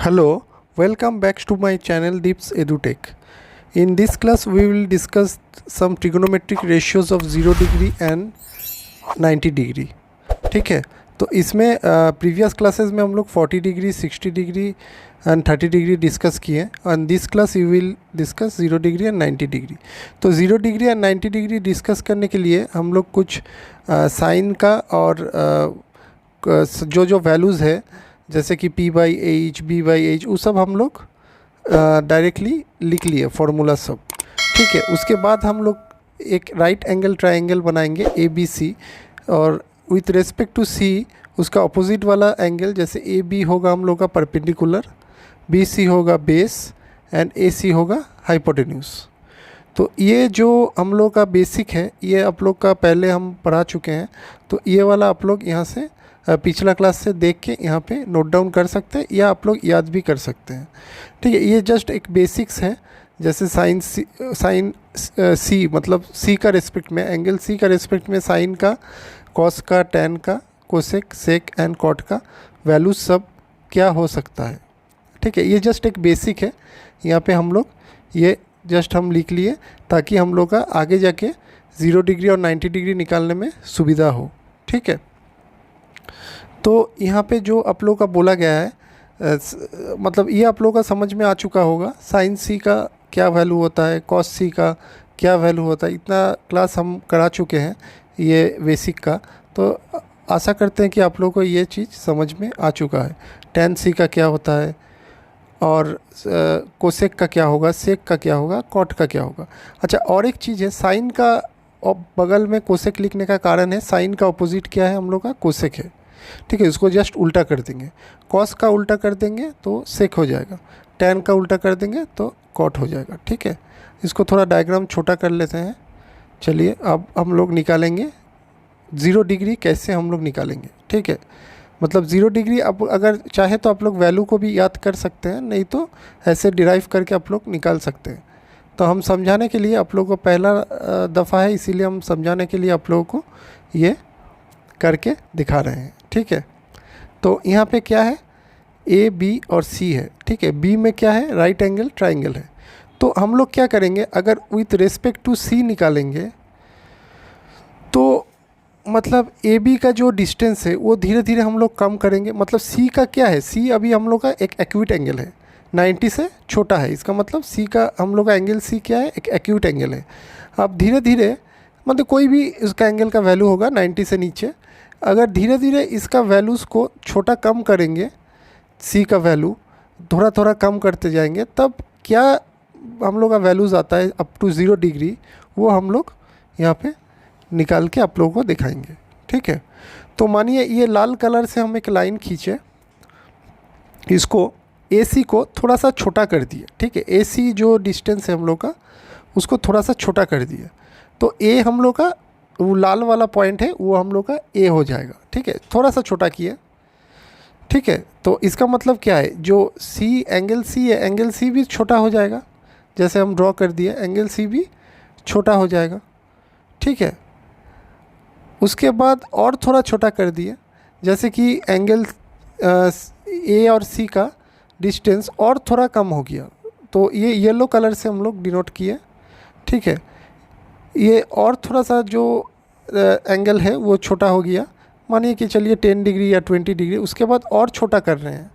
Hello, welcome back to my channel Deeps EduTech. In this class we will discuss some trigonometric ratios of 0 degree and 90 degree. ठीक है, तो इसमें previous classes में हम लोग 40 degree 60 degree and 30 degree discuss किए and this class you will discuss 0 degree and 90 degree. तो 0 degree and 90 degree discuss करने के लिए हम लोग कुछ साइन का और जो वैल्यूज़ है जैसे कि p/h b/h वो सब हम लोग डायरेक्टली लिख लिए फॉर्मूला सब. ठीक है, उसके बाद हम लोग एक राइट एंगल ट्रायंगल बनाएंगे ABC और विथ रेस्पेक्ट टू C उसका अपोजिट वाला एंगल जैसे AB होगा हम लोग का परपेंडिकुलर, BC होगा बेस एंड AC होगा हाइपोटेन्यूज. तो ये जो हम लोग का बेसिक है ये आप लोग का पहले हम पढ़ा चुके हैं, तो ये वाला आप लोग यहाँ से पिछला क्लास से देख के यहाँ पे नोट डाउन कर सकते हैं या आप लोग याद भी कर सकते हैं. ठीक है, ये जस्ट एक बेसिक्स है. जैसे साइन सी मतलब सी का रेस्पेक्ट में एंगल सी का रेस्पेक्ट में साइन का, कॉस का, टैन का, कोसेक, सेक एंड कॉट का वैल्यू सब क्या हो सकता है. ठीक है, ये जस्ट एक बेसिक है. यहाँ पे हम लोग ये जस्ट हम लिख लिए ताकि हम लोग का आगे जाके 0 डिग्री और 90 डिग्री निकालने में सुविधा हो. ठीक है, तो यहाँ पे जो आप लोग का बोला गया है मतलब ये आप लोग का समझ में आ चुका होगा. साइन सी का क्या वैल्यू होता है, कॉस सी का क्या वैल्यू होता है, इतना क्लास हम करा चुके हैं ये बेसिक का. तो आशा करते हैं कि आप लोग को ये चीज़ समझ में आ चुका है. टैन सी का क्या होता है और कोसेक का क्या होगा, सेक का क्या होगा, कॉट का क्या होगा. अच्छा, और एक चीज़ है, साइन का और बगल में कोसेक लिखने का कारण है साइन का अपोजिट क्या है हम लोग का, कोसेक है. ठीक है, इसको जस्ट उल्टा कर देंगे. कॉस का उल्टा कर देंगे तो सेक हो जाएगा, टैन का उल्टा कर देंगे तो कॉट हो जाएगा. ठीक है, इसको थोड़ा डायग्राम छोटा कर लेते हैं. चलिए अब हम लोग निकालेंगे 0 डिग्री कैसे हम लोग निकालेंगे. ठीक है, मतलब 0 डिग्री आप अगर चाहे तो आप लोग वैल्यू को भी याद कर सकते हैं, नहीं तो ऐसे डिराइव करके आप लोग निकाल सकते हैं. तो हम समझाने के लिए आप लोगों को पहला दफ़ा है, इसीलिए हम समझाने के लिए आप लोगों को ये करके दिखा रहे हैं. ठीक है, तो यहाँ पे क्या है, A B और C है. ठीक है, B में क्या है, राइट एंगल ट्रायंगल है. तो हम लोग क्या करेंगे, अगर विथ रेस्पेक्ट टू C निकालेंगे तो मतलब AB का जो डिस्टेंस है वो धीरे धीरे हम लोग कम करेंगे. मतलब C का क्या है, C अभी हम लोग का एक एक्यूट एंगल है, 90 से छोटा है. इसका मतलब C का हम लोग का एंगल C क्या है, एक एक्यूट एंगल है. अब धीरे धीरे मतलब कोई भी इसका एंगल का वैल्यू होगा 90 से नीचे, अगर धीरे धीरे इसका वैल्यूज़ को छोटा कम करेंगे, C का वैल्यू थोड़ा थोड़ा कम करते जाएंगे, तब क्या हम लोग का वैल्यूज़ आता है अप टू 0 डिग्री, वो हम लोग यहाँ पे निकाल के आप लोगों को दिखाएंगे. ठीक है, तो मानिए ये लाल कलर से हम एक लाइन खींचे, इसको AC को थोड़ा सा छोटा कर दिए. ठीक है, AC जो डिस्टेंस है हम लोग का उसको थोड़ा सा छोटा कर दिए, तो A हम लोग का वो लाल वाला पॉइंट है वो हम लोग का A हो जाएगा. ठीक है, थोड़ा सा छोटा किए. ठीक है, तो इसका मतलब क्या है, जो एंगल C है, एंगल C भी छोटा हो जाएगा. जैसे हम ड्रॉ कर दिए, एंगल C भी छोटा हो जाएगा. ठीक है, उसके बाद और थोड़ा छोटा कर दिए, जैसे कि एंगल A और C का डिस्टेंस और थोड़ा कम हो गया, तो ये येलो कलर से हम लोग डिनोट किए. ठीक है, ये और थोड़ा सा जो एंगल है वो छोटा हो गया, मानिए कि चलिए 10 डिग्री या 20 डिग्री. उसके बाद और छोटा कर रहे हैं,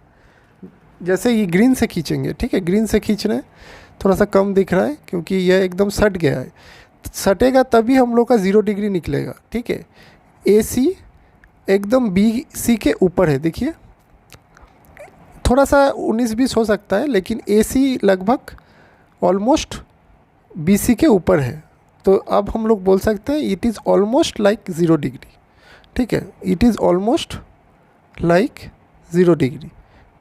जैसे ये ग्रीन से खींचेंगे. ठीक है, ग्रीन से खींच रहे हैं, थोड़ा सा कम दिख रहा है क्योंकि यह एकदम सट गया है. सटेगा तभी हम लोग का 0 डिग्री निकलेगा. ठीक है, AC एकदम BC के ऊपर है. देखिए थोड़ा सा 19-20 हो सकता है, लेकिन AC लगभग ऑलमोस्ट BC के ऊपर है. तो अब हम लोग बोल सकते हैं it is almost like 0 degree. ठीक है, it is almost like 0 degree.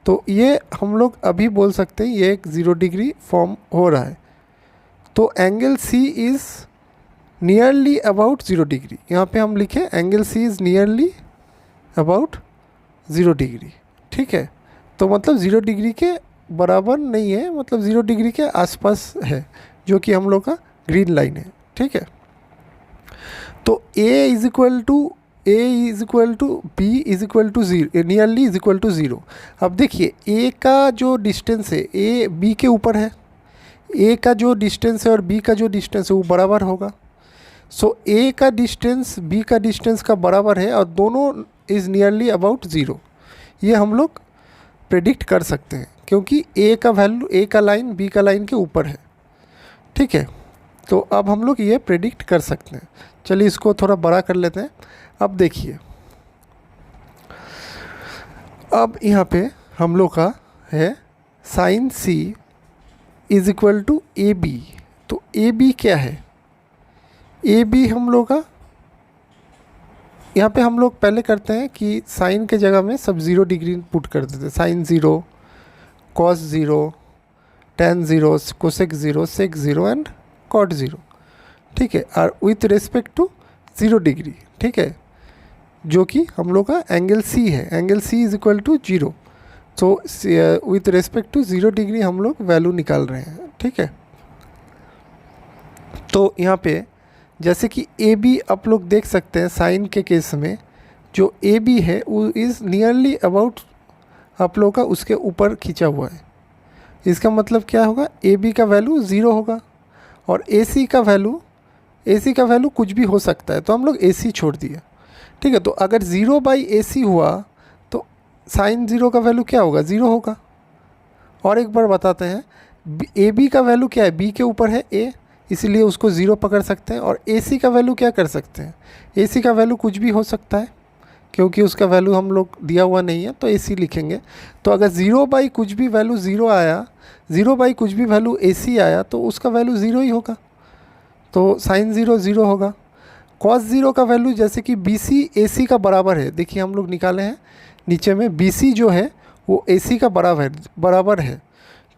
तो ये हम लोग अभी बोल सकते हैं ये एक 0 डिग्री फॉर्म हो रहा है. तो angle C is nearly about 0 degree. यहाँ पे हम लिखें angle C is nearly about 0 degree. ठीक है, तो मतलब 0 डिग्री के बराबर नहीं है, मतलब 0 डिग्री के आसपास है, जो कि हम लोग का ग्रीन लाइन है. ठीक है, तो A is equal to A is equal to B is equal to zero, nearly is equal to zero. अब देखिए ए का जो डिस्टेंस है ए बी के ऊपर है, ए का जो डिस्टेंस है और बी का जो डिस्टेंस है वो बराबर होगा। सो ए का डिस्टेंस बी का डिस्टेंस का बराबर है और दोनों इज़ नियरली अबाउट ज़ीरो। ये हम लोग प्रेडिक्ट कर सकते हैं क्योंकि ए का वैल्यू, ए का लाइन बी का लाइन के ऊपर है। ठीक है, तो अब हम लोग ये प्रेडिक्ट कर सकते हैं। चलिए इसको थोड़ा बड़ा कर लेते हैं। अब देखिए, अब यहाँ पे हम लोग का है sine C is equal to A B. तो ए बी क्या है? ए बी हम लोग का यहाँ पे हम लोग पहले करते हैं कि साइन के जगह में सब 0 डिग्री पुट कर देते हैं। Sine 0, cos 0, tan 0, cosec 0, sec 0 and cot 0। ठीक है, और विथ रिस्पेक्ट टू 0 डिग्री। ठीक है, जो कि हम लोग का एंगल सी है। Angle C is equal to 0। So with respect to 0 degree हम लोग वैल्यू निकाल रहे हैं। ठीक है, तो यहाँ पे जैसे कि ए बी आप लोग देख सकते हैं, साइन के केस में जो ए बी है वो इज़ नियरली अबाउट आप लोग का उसके ऊपर खींचा हुआ है। इसका मतलब क्या होगा? ए बी का वैल्यू 0 होगा और ए सी का वैल्यू कुछ भी हो सकता है, तो हम लोग ए सी छोड़ दिए। ठीक है, तो अगर 0 बाई ए सी हुआ तो साइन 0 का वैल्यू क्या होगा? 0 होगा। और एक बार बताते हैं, ए बी का वैल्यू क्या है? बी के ऊपर है ए, इसीलिए उसको 0 पकड़ सकते हैं। और ए सी का वैल्यू क्या कर सकते हैं? ए सी का वैल्यू कुछ भी हो सकता है क्योंकि उसका वैल्यू हम लोग दिया हुआ नहीं है, तो ए सी लिखेंगे। तो अगर 0 बाई कुछ भी वैल्यू 0 आया, 0 बाई कुछ भी वैल्यू ए सी आया तो उसका वैल्यू 0 ही होगा। तो साइन 0 0 होगा। कॉस 0 का वैल्यू जैसे कि बी सी ए सी का बराबर है। देखिए हम लोग निकाले हैं नीचे में, बी सी जो है वो ए सी का बराबर है।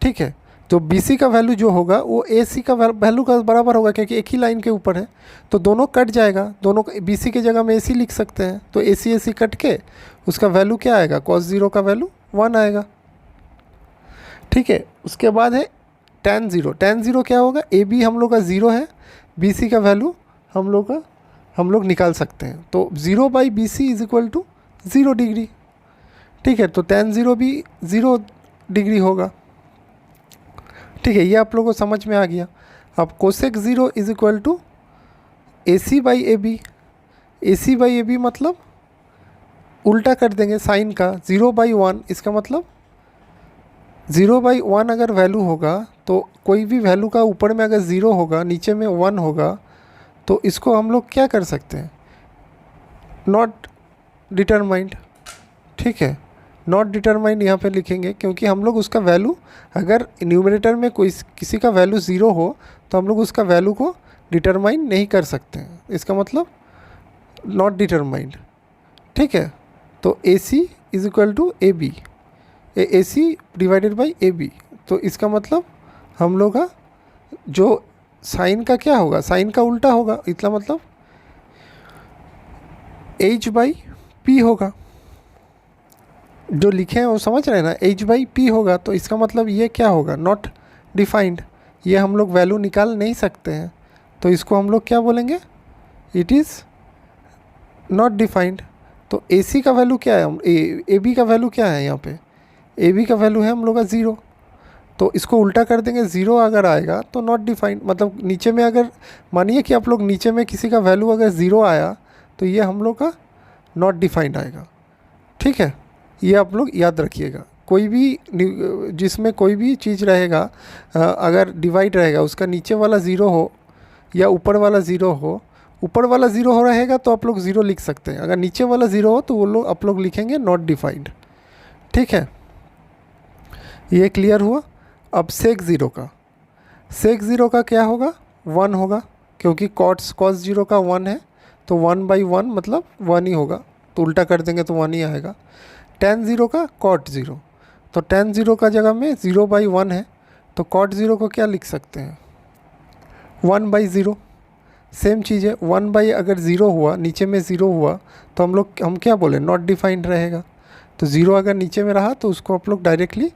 ठीक है, तो बी सी का वैल्यू जो होगा वो ए सी का वैल्यू का बराबर होगा क्योंकि एक ही लाइन के ऊपर है। तो दोनों कट जाएगा, दोनों बी सी की जगह में ए सी लिख सकते हैं। तो ए सी कट के उसका वैल्यू क्या आएगा? कॉस 0 का वैल्यू 1 आएगा। ठीक है, उसके बाद है tan 0। tan 0 क्या होगा? ए बी हम लोग का 0 है, बी सी का वैल्यू हम लोग निकाल सकते हैं। तो 0 by B C is equal to 0 degree. ठीक है, तो tan 0 भी 0 डिग्री होगा। ठीक है, ये आप लोगों को समझ में आ गया। अब cosec 0 is equal to A C by A B. A C by A B मतलब उल्टा कर देंगे साइन का, 0 बाई 1। इसका मतलब 0 बाई 1 अगर वैल्यू होगा तो कोई भी वैल्यू का ऊपर में अगर 0 होगा, नीचे में 1 होगा, तो इसको हम लोग क्या कर सकते हैं? Not determined. ठीक है, नॉट डिटरमाइंड यहाँ पे लिखेंगे क्योंकि हम लोग उसका वैल्यू, अगर न्यूमरेटर में कोई किसी का वैल्यू 0 हो तो हम लोग उसका वैल्यू को डिटरमाइन नहीं कर सकते हैं। इसका मतलब नॉट डिटरमाइंड। ठीक है, तो A C is equal to A B, A C divided by A B. तो इसका मतलब हम लोग का जो साइन का क्या होगा? साइन का उल्टा होगा। इसका मतलब एच बाई पी होगा। जो लिखे हैं वो समझ रहे हैं ना? एच बाई पी होगा। तो इसका मतलब ये क्या होगा? Not defined. ये हम लोग वैल्यू निकाल नहीं सकते हैं, तो इसको हम लोग क्या बोलेंगे? It is not defined. तो ए सी का वैल्यू क्या है? ए बी का वैल्यू क्या है? यहाँ पे ए बी का वैल्यू है हम लोग का 0। तो इसको उल्टा कर देंगे, 0 अगर आएगा तो नॉट डिफाइंड। मतलब नीचे में अगर मानिए कि आप लोग नीचे में किसी का वैल्यू अगर 0 आया तो ये हम लोग का नॉट डिफाइंड आएगा। ठीक है, ये आप लोग याद रखिएगा। कोई भी जिसमें कोई भी चीज़ रहेगा, अगर डिवाइड रहेगा, उसका नीचे वाला 0 हो या ऊपर वाला 0 हो, ऊपर वाला 0 हो रहेगा तो आप लोग 0 लिख सकते हैं। अगर नीचे वाला 0 हो तो वो लोग आप लोग लिखेंगे नॉट डिफाइंड। ठीक है, ये क्लियर हुआ। अब सेक 0 का क्या होगा? 1 होगा क्योंकि कॉस 0 का 1 है, तो 1 बाई 1 मतलब 1 ही होगा। तो उल्टा कर देंगे तो 1 ही आएगा। tan 0 का कॉट 0, तो tan 0 का जगह में 0 बाई 1 है, तो कॉट 0 को क्या लिख सकते हैं? 1 बाई 0। सेम चीज़ है, 1 बाई अगर 0 हुआ, नीचे में 0 हुआ तो हम क्या बोले? नॉट डिफाइंड रहेगा। तो 0 अगर नीचे में रहा तो उसको आप लोग डायरेक्टली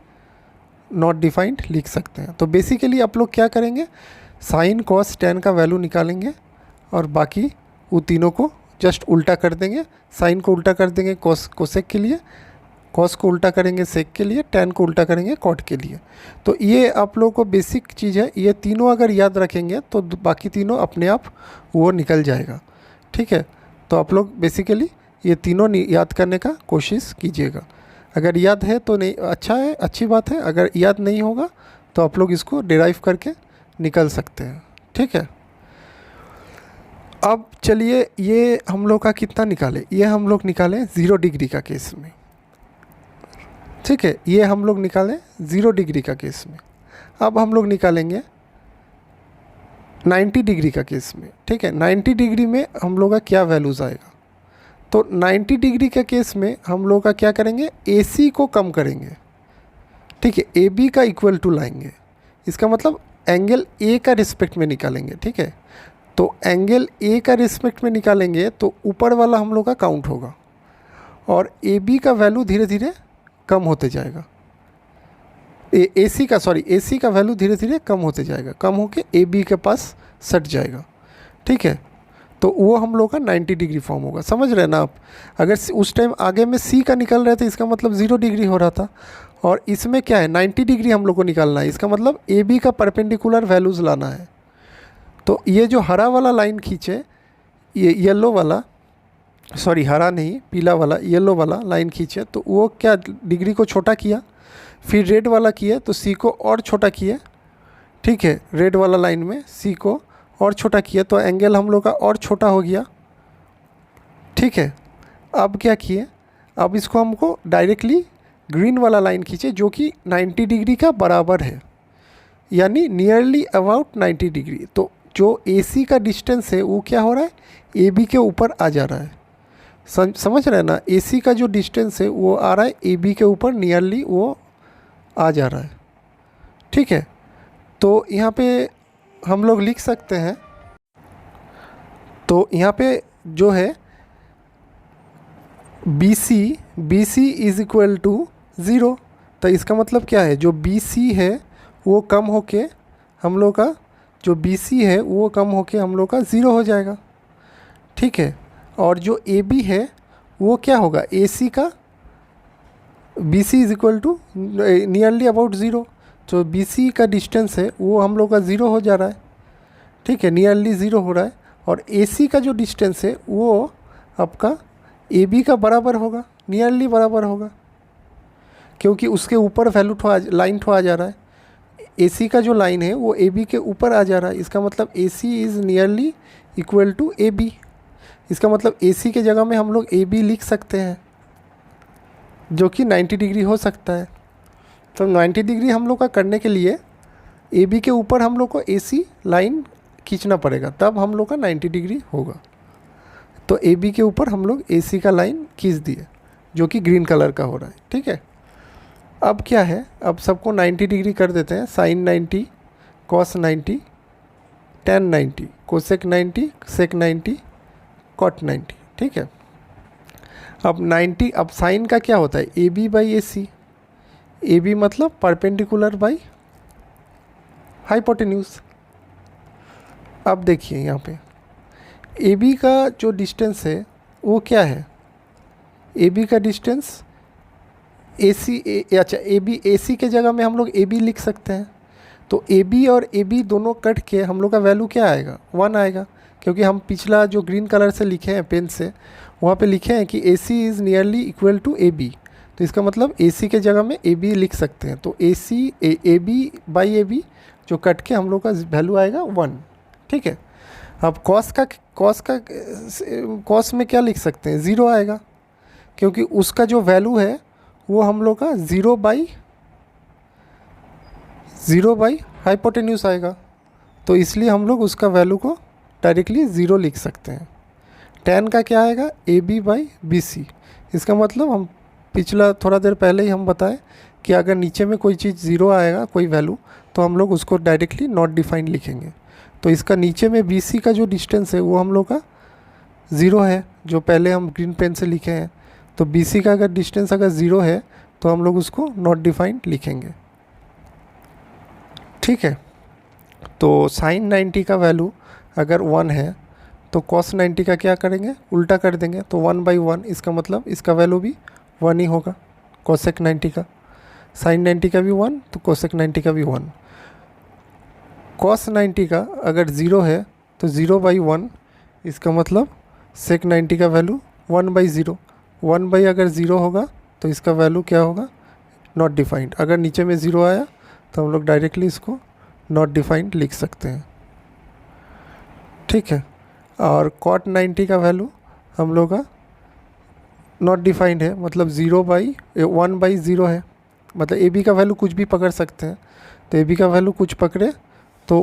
नॉट डिफाइंड लिख सकते हैं। तो बेसिकली आप लोग क्या करेंगे? साइन कॉस tan का वैल्यू निकालेंगे और बाकी वो तीनों को जस्ट उल्टा कर देंगे, साइन को उल्टा कर देंगे कोसेक के लिए, कॉस को उल्टा करेंगे सेक के लिए, टैन को उल्टा करेंगे कॉट के लिए। तो ये आप लोगों को बेसिक चीज़ है, ये तीनों अगर याद रखेंगे तो बाकी तीनों अपने आप वो निकल जाएगा। ठीक है, तो आप लोग बेसिकली ये तीनों याद करने का कोशिश कीजिएगा। अगर याद है तो नहीं अच्छा है, अच्छी बात है, अगर याद नहीं होगा तो आप लोग इसको डिराइव करके निकल सकते हैं। ठीक है, अब चलिए ये हम लोग का कितना निकाले, ये हम लोग निकालें 0 डिग्री का केस में। ठीक है, ये हम लोग निकालें 0 डिग्री का केस में। अब हम लोग निकालेंगे 90 डिग्री का केस में। ठीक है, 90 डिग्री में हम लोग का क्या वैल्यूज़ आएगा, तो 90 डिग्री के केस में हम लोग का क्या करेंगे, AC को कम करेंगे। ठीक है, AB का इक्वल टू लाएंगे, इसका मतलब एंगल A का रिस्पेक्ट में निकालेंगे। ठीक है, तो एंगल A का रिस्पेक्ट में निकालेंगे तो ऊपर वाला हम लोग का काउंट होगा और AB का वैल्यू धीरे धीरे कम होते जाएगा। AC का वैल्यू धीरे धीरे कम होते जाएगा, कम होके AB के पास सट जाएगा। ठीक है, तो वो हम लोग का 90 डिग्री फॉर्म होगा। समझ रहे हैं ना आप? अगर उस टाइम आगे में C का निकल रहे थे इसका मतलब 0 डिग्री हो रहा था, और इसमें क्या है 90 डिग्री हम लोग को निकालना है, इसका मतलब AB का परपेंडिकुलर वैल्यूज़ लाना है। तो ये जो हरा वाला लाइन खींचे, ये येलो वाला, सॉरी हरा नहीं पीला वाला, येलो वाला लाइन खींचे तो वो क्या डिग्री को छोटा किया, फिर रेड वाला किया तो C को और छोटा किया। ठीक है, रेड वाला लाइन में C को और छोटा किया तो एंगल हम लोग का और छोटा हो गया। ठीक है, अब क्या किए, अब इसको हमको डायरेक्टली ग्रीन वाला लाइन खींचे जो कि 90 डिग्री का बराबर है, यानी नियरली अबाउट 90 डिग्री। तो जो AC का डिस्टेंस है वो क्या हो रहा है, AB के ऊपर आ जा रहा है। समझ रहे हैं ना? AC का जो डिस्टेंस है वो आ रहा है AB के ऊपर, नियरली वो आ जा रहा है। ठीक है, तो यहाँ पे हम लोग लिख सकते हैं, तो यहाँ पे जो है BC इज़ इक्वल टू 0। तो इसका मतलब क्या है, जो BC है वो कम होके हम लोग का, जो BC है वो कम होके हम लोग का 0 हो जाएगा। ठीक है, और जो AB है वो क्या होगा, AC का BC is equal to nearly about 0। जो BC का डिस्टेंस है वो हम लोग का 0 हो जा रहा है। ठीक है, नियरली 0 हो रहा है, और AC का जो डिस्टेंस है वो आपका AB का बराबर होगा, नियरली बराबर होगा, क्योंकि उसके ऊपर वैल्यू लाइन आ जा रहा है। AC का जो लाइन है वो AB के ऊपर आ जा रहा है, इसका मतलब AC is nearly equal to AB। इसका मतलब AC के जगह में हम लोग AB लिख सकते हैं, जो कि 90 डिग्री हो सकता है। तो 90 डिग्री हम लोग का करने के लिए AB के ऊपर हम लोग को AC लाइन खींचना पड़ेगा, तब हम लोग का 90 डिग्री होगा। तो AB के ऊपर हम लोग AC का लाइन खींच दिए, जो कि ग्रीन कलर का हो रहा है। ठीक है, अब क्या है, अब सबको 90 डिग्री कर देते हैं। साइन 90, कॉस 90, टैन 90, कोसेक 90, सेक 90, कॉट 90। ठीक है, अब 90, अब साइन का क्या होता है, AB बाई AC। AB मतलब परपेंडिकुलर बाई हाइपोटेन्यूज। अब देखिए यहाँ पे AB का जो डिस्टेंस है वो क्या है, AB का डिस्टेंस अच्छा AC के जगह में हम लोग AB लिख सकते हैं। तो AB और AB दोनों कट के हम लोग का वैल्यू क्या आएगा, 1 आएगा, क्योंकि हम पिछला जो ग्रीन कलर से लिखे हैं पेन से, वहाँ पे लिखे हैं कि AC is nearly equal to AB। तो इसका मतलब AC के जगह में AB लिख सकते हैं। तो AB बाई AB जो कट के हम लोग का वैल्यू आएगा 1। ठीक है, अब कॉस में क्या लिख सकते हैं, 0 आएगा, क्योंकि उसका जो वैल्यू है वो हम लोग का 0 बाई हाइपोटेन्यूज आएगा। तो इसलिए हम लोग उसका वैल्यू को डायरेक्टली 0 लिख सकते हैं। टैन का क्या आएगा, AB बाई BC। इसका मतलब हम पिछला थोड़ा देर पहले ही हम बताएं कि अगर नीचे में कोई चीज़ 0 आएगा, कोई वैल्यू, तो हम लोग उसको डायरेक्टली नॉट डिफाइंड लिखेंगे। तो इसका नीचे में BC का जो डिस्टेंस है वो हम लोग का 0 है, जो पहले हम ग्रीन पेन से लिखे हैं। तो BC का अगर डिस्टेंस अगर 0 है तो हम लोग उसको नॉट डिफाइंड लिखेंगे। ठीक है, तो साइन 90 का वैल्यू अगर 1 है तो cos 90 का क्या करेंगे, उल्टा कर देंगे, तो 1/1, इसका मतलब इसका वैल्यू भी 1 ही होगा, cosec 90 का। sin 90 का भी 1, तो cosec 90 का भी 1। cos 90 का अगर 0 है तो 0/1, इसका मतलब sec 90 का वैल्यू 1/0। 1 अगर 0 होगा तो इसका वैल्यू क्या होगा, नॉट डिफाइंड। अगर नीचे में 0 आया तो हम लोग डायरेक्टली इसको नॉट डिफाइंड लिख सकते हैं, ठीक है। और cot 90 का वैल्यू हम लोग का नॉट डिफाइंड है, मतलब 1/0 है, मतलब ए बी का वैल्यू कुछ भी पकड़ सकते हैं। तो ए बी का वैल्यू कुछ पकड़े तो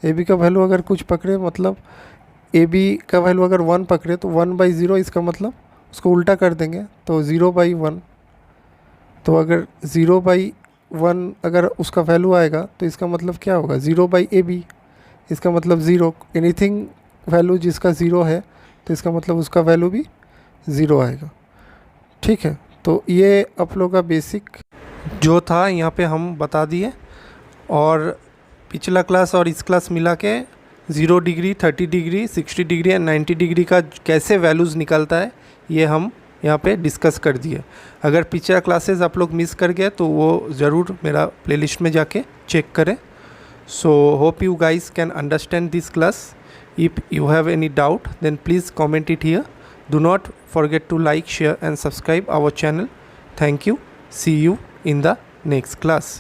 ए बी का वैल्यू अगर कुछ पकड़े, मतलब ए बी का वैल्यू अगर 1 पकड़े तो 1/0, इसका मतलब उसको उल्टा कर देंगे तो 0/1। तो अगर 0/1 अगर उसका वैल्यू आएगा तो इसका मतलब क्या होगा, 0/AB, इसका मतलब 0। एनीथिंग वैल्यू जिसका 0 है तो इसका मतलब उसका वैल्यू भी 0 आएगा, ठीक है। तो ये आप लोग का बेसिक जो था यहाँ पे हम बता दिए, और पिछला क्लास और इस क्लास मिला के 0 degree, 30 degree, 60 degree and 90 degree का कैसे वैल्यूज़ निकलता है ये हम यहाँ पे डिस्कस कर दिए। अगर पिछला क्लासेस आप लोग मिस कर गए तो वो ज़रूर मेरा प्लेलिस्ट में जाके चेक करें। So hope you guys can understand this class. If you have any doubt, then please comment it here. Do not forget to like, share and subscribe our channel. Thank you. See you in the next class.